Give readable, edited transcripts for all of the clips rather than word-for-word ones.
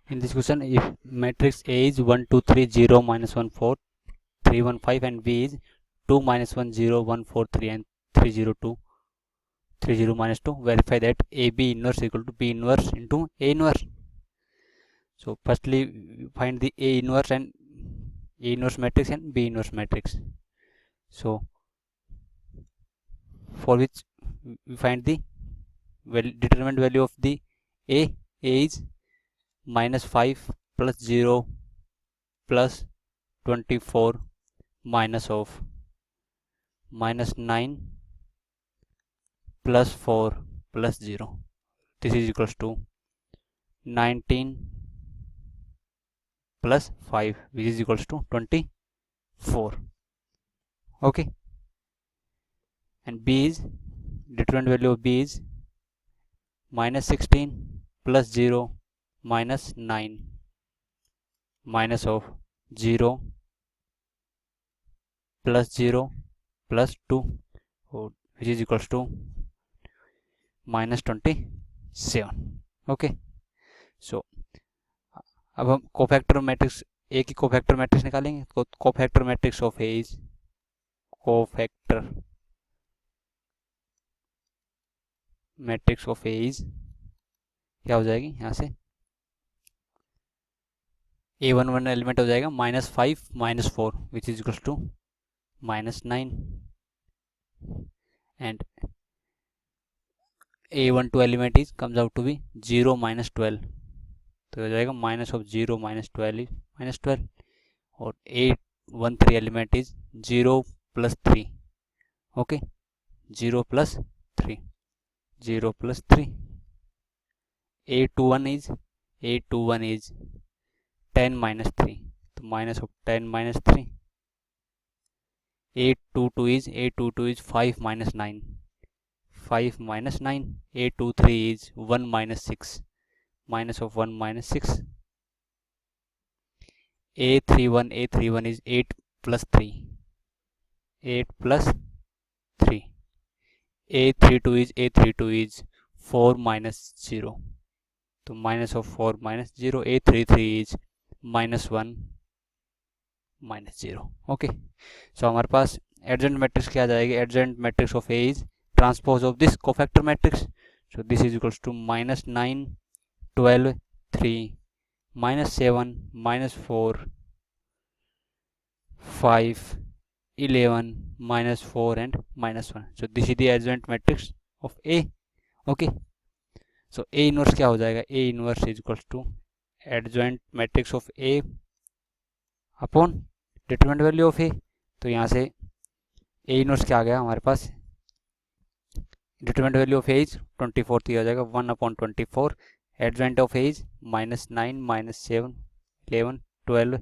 In this question, if matrix A is 1 2 3 0 minus 1 4 3 1 5 and B is 2 minus 1 0 1 4 3 and 3 0 2 3 0 minus 2, verify that AB inverse equal to B inverse into A inverse. So firstly find the A inverse and A inverse matrix and B inverse matrix. So for which we find the determinant value of the A is minus 5 plus 0 plus 24 minus of minus 9 plus 4 plus 0. This is equals to 19 plus 5, which is equals to 24. Okay. And B is, determinant value of B is minus 16 plus 0 minus 9 minus of 0 plus 0 plus 2, which is equals to minus 27. Okay. So अब हम cofactor matrix A की cofactor matrix निकालेंगे. तो cofactor matrix of A is cofactor matrix of A is क्या हो जाएगी यहाँ से ए वन वन एलिमेंट हो जाएगा minus 5 minus 4 which is equals to minus 9 and A12 element is comes out to be 0 minus 12, तो हो जाएगा minus of 0 minus 12 is minus 12 और A13 element is 0 plus 3. Okay 0 plus 3 0 plus 3. A21 is 10 minus 3, तो minus of 10 minus 3. A22 is 5 minus 9 5 minus 9. A23 is 1 minus 6 minus of 1 minus 6. A31 is 8 plus 3 8 plus 3. A32 is 4 minus 0, तो minus of 4 minus 0. A33 is minus 1 minus 0. Okay so हमारे पास adjoint matrix क्या आ जाएगी. Adjoint matrix of A is transpose of this cofactor matrix. So this is equals to minus 9 12 3 minus 7 minus 4 5 11 minus 4 and minus 1. so this is the adjoint matrix of A. okay so A inverse क्या हो जाएगा. A inverse is equals to adjoint matrix of A upon determinant value of A. तो यहाँ से A inverse क्या आ गया हमारे पास. Determinant value of A is 24 तो हो जाएगा 1/24. Adjoint of A is minus 9 minus 7 11 12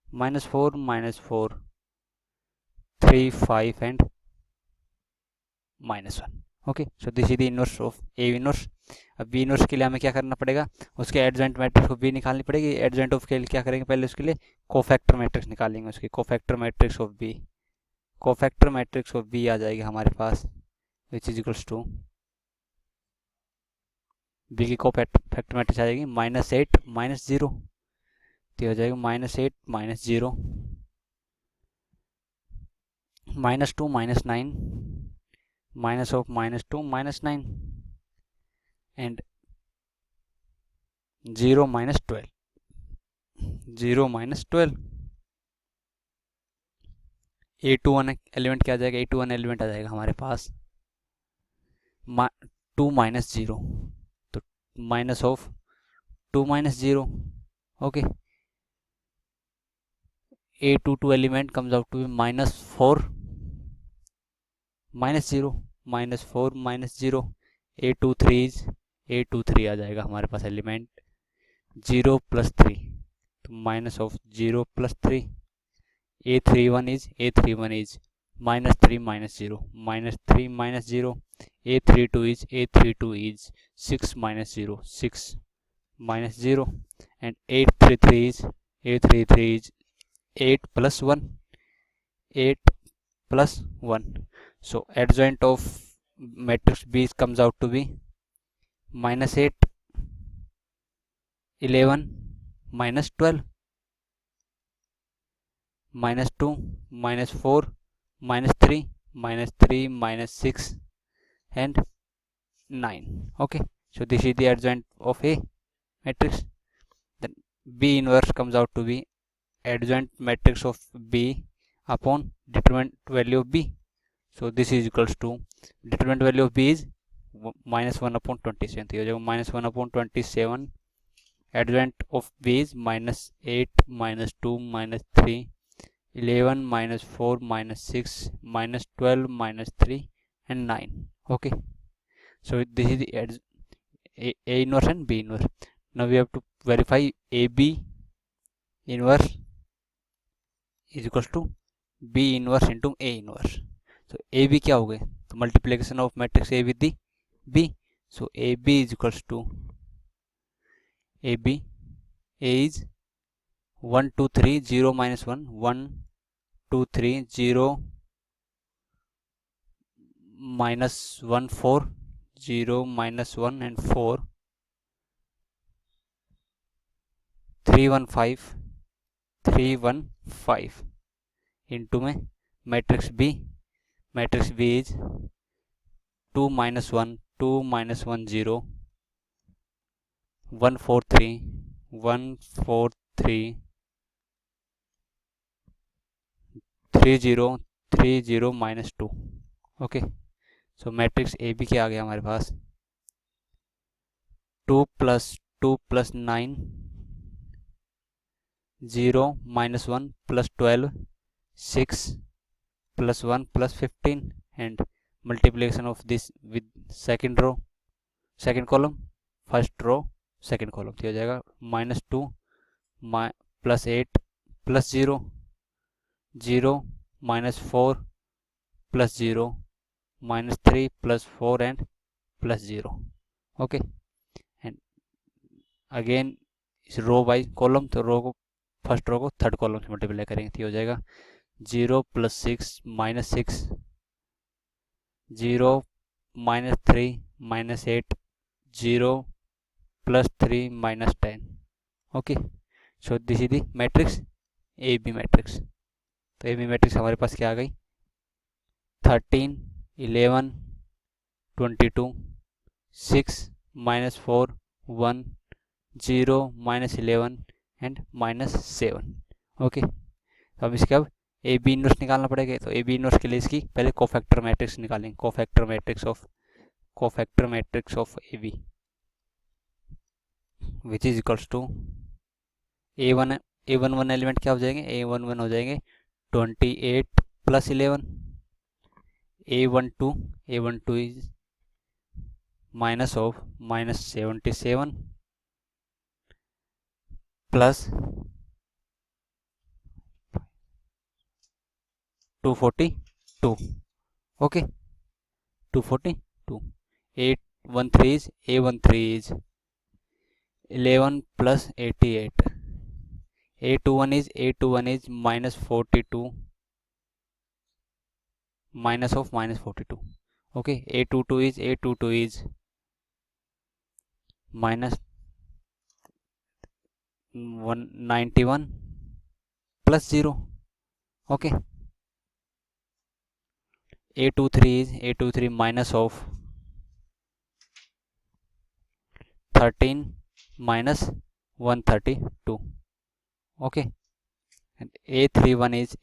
minus 4 minus 4 3 5 and minus 1. Okay so this is the inverse of A inverse. अब बी इनवर्स के लिए हमें क्या करना पड़ेगा. उसके एडजॉइंट मैट्रिक्स को बी निकालनी पड़ेगी. एडजॉइंट ऑफ के लिए क्या करेंगे. पहले उसके लिए कोफैक्टर मैट्रिक्स निकालेंगे. उसकी cofactor matrix of B. Cofactor matrix of B आ जाएगी हमारे पास which is equals to B की कोफैक्टर मैट्रिक्स आ जाएगी माइनस 8 माइनस 0. तो हो जाएगा minus 8 minus 0 minus 2 minus 9 minus of minus 2 minus 9 and 0 minus 12 0 minus 12. A21 element क्या आ जाएगा. A21 एलिमेंट आ जाएगा हमारे पास 2 माइनस 0, तो minus of 2 minus 0. Okay A22 element comes out to be minus 4 minus 0 minus 4 minus 0. A23 आ जाएगा हमारे पास एलिमेंट 0 प्लस 3, तो minus of 0 plus 3. A31 is minus 3 minus 0 minus 3 minus 0. A32 is 6 minus 0 6 minus 0 and A33 is 8 plus 1 8 plus 1. So adjoint of matrix B comes out to be minus 8 11 -12, -2, -4, -3, -3, -6 and 9. Okay, so this is the adjoint of A matrix. Then B inverse comes out to be adjoint matrix of B upon determinant value of B. So this is equals to determinant value of B is -1/27. तो ये हो जाएगा -1/27. Adjoint of B is -8, -2, -3, 11, -4, -6, -12, -3 and 9. Okay, so this is the A inverse and B inverse. Now we have to verify AB inverse is equals to B inverse into A inverse. So AB क्या हो गए, तो multiplication of matrix A with the B. So AB is equals to AB. A is 1 2 3 0 minus 1 1 2 3 0 minus 1 4 0 minus 1 and 4 3 1 5 3 1 5 into में matrix B. Matrix B is 2 minus 1 2 minus 1 0 1 4 3 1 4 3 3 0 3 0 minus 2. Okay, so matrix A B क्या आ गया हमारे पास, 2 + 2 + 9 0 - 1 + 12 6 + 1 + 15 and multiplication of this with second row second column first row second column तो हो जाएगा -2 + 8 + 0 0 -4 + 0 -3 + 4 and + 0. Okay, and again इस रो by column, तो रो को फर्स्ट रो को थर्ड कॉलम से मल्टीप्लाई करेंगे तो हो जाएगा 0 + 6 - 6 0 -3 -8 0 + 3 -10. Okay, so this is the matrix A B matrix. तो ए बी मैट्रिक्स हमारे पास क्या आ गई, 13 11 22 6 -4 1 0 -11 एंड -7. ओके, तो अब इसके अब ए बी इनवर्स निकालना पड़ेगा. तो ए बी इनवर्स के लिए इसकी पहले कोफैक्टर मैट्रिक्स निकालेंगे. Cofactor matrix of A B which is equals to A1 element क्या हो जाएंगे, A11 हो जाएंगे 28 + 11. A12 is minus of -77 plus 242. Okay, 242. A13 is 11 plus 88. A21 is -42 minus of -42. Okay, A22 is minus 191 plus 0. Okay, A23 minus of 13 minus 132. Okay, and A31 is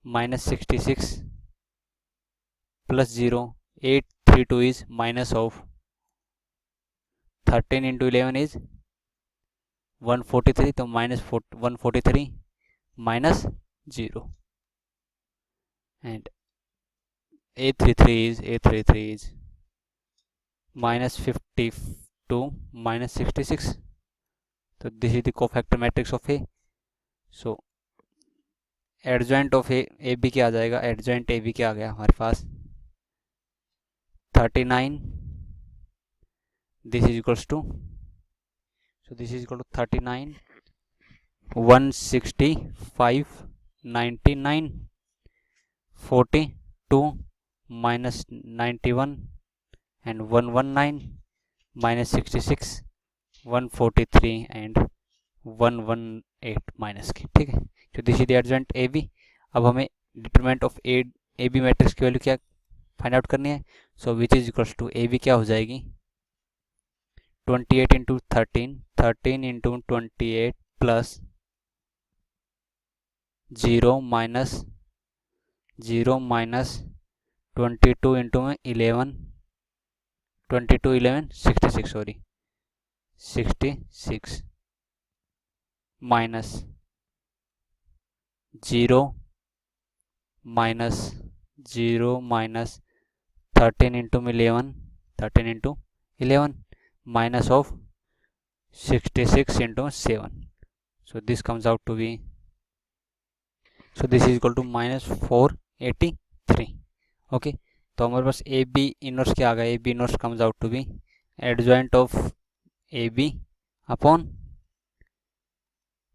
-66 plus 0. A32 is minus of 13 into 11 is 143, तो -143 minus 0. And A33 is -52 -66. So this is the cofactor matrix of A. So adjoint of A B क्या आ जाएगा, adjoint A B क्या आ गया हमारे पास 39. This is equals to 39 165 99 42 -91 and 119 -66 143 and 118 minus के, ठीक है। तो this is the adjoint A B. अब हमें determinant of A B matrix की वैल्यू क्या फाइंड आउट करनी है। So which is equals to A B क्या हो जाएगी 28 into 13 into 28 plus 0 minus 22 into में 11 22 11 66 सॉरी 66 माइनस 0 माइनस 13 इंटू में 11 minus of 66 into 7. So this comes out to be, so this is equal to minus 483. Okay, तो हमारे पास ए B inverse क्या आ गया, A B inverse comes out to be adjoint of A B upon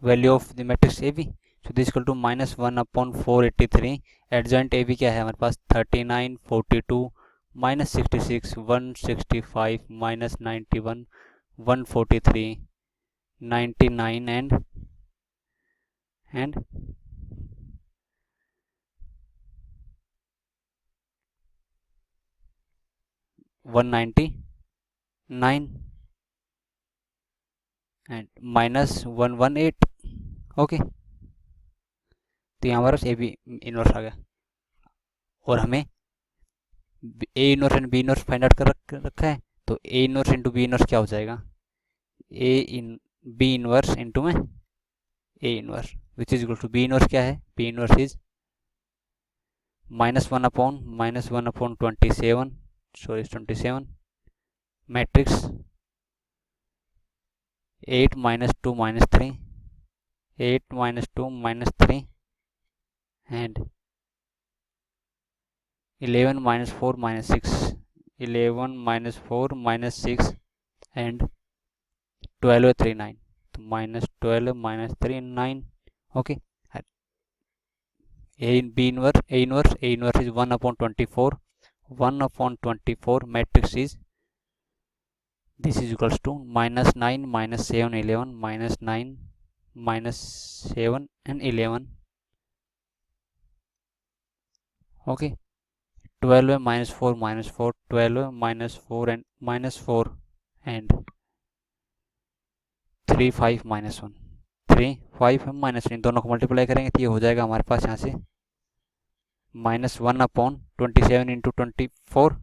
value of the matrix A B. So this is equal to minus 1 upon 483. adjoint A B क्या है हमारे पास 39 42 minus 66 165 minus 91 143 99 and 199 and minus 118. Okay, तो यहाँ पर ए B inverse आ गया और हमें A inverse and B inverse find out कर रखा है। तो A inverse into B inverse क्या हो जाएगा, A in B inverse into में A inverse which is equal to B inverse क्या है, B inverse is -1 upon 27 matrix 8 -2 -3 8 -2 -3 and 11 -4 -6 11 -4 -6 and 12 3 9, तो -12 -3 9. Okay, A inverse is 1 upon 24 matrix is this is equals to -9 -7 11 -9 -7 and 11. okay, 12 -4 12 -4 and -4 and 3 5 -1 3 5 -1 इन दोनों को multiply करेंगे तो ये हो जाएगा हमारे पास यहाँ से -1 upon 27 into 24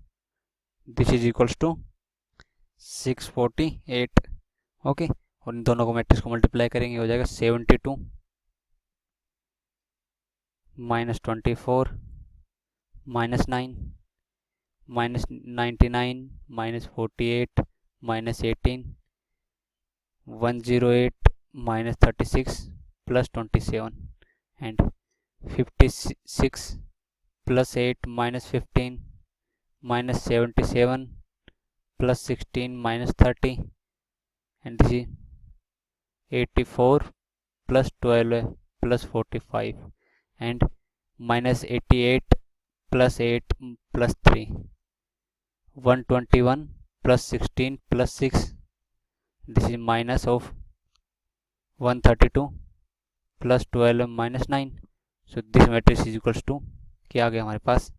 this is equals to 648. Okay, और इन दोनों को मैट्रिक्स को मल्टीप्लाई करेंगे हो जाएगा 72 -24 -9 -99 -48 -18 108 -36 plus 27 and 56 plus 8 -15 -77 plus 16 minus 30 and this is 84 plus 12 plus 45 and minus 88 plus 8 plus 3 121 plus 16 plus 6 this is minus of 132 plus 12 minus 9. so this matrix is equals to क्या आ गया हमारे पास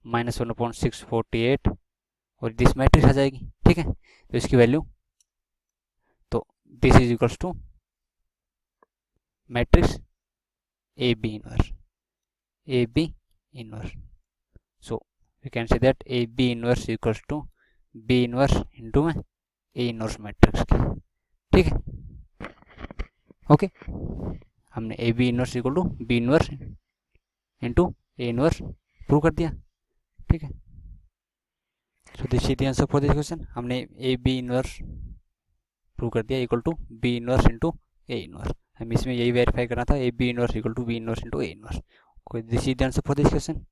-1/648 और दिस मैट्रिक्स आ जाएगी. ठीक है, तो इसकी वैल्यू तो this is equals to matrix A B inverse. So we can say that A B inverse equals to B inverse into में ए इनवर्स मैट्रिक्स की. ठीक है, ओके, हमने A B inverse equal to B inverse into A inverse prove कर दिया. ठीक है, so this is the answer for this question. हमने ए बी इनवर्स प्रूव कर दिया equal to B inverse into A inverse. हम इसमें यही वेरीफाई करना था A B inverse equal to B inverse into A inverse. This is the answer for this question.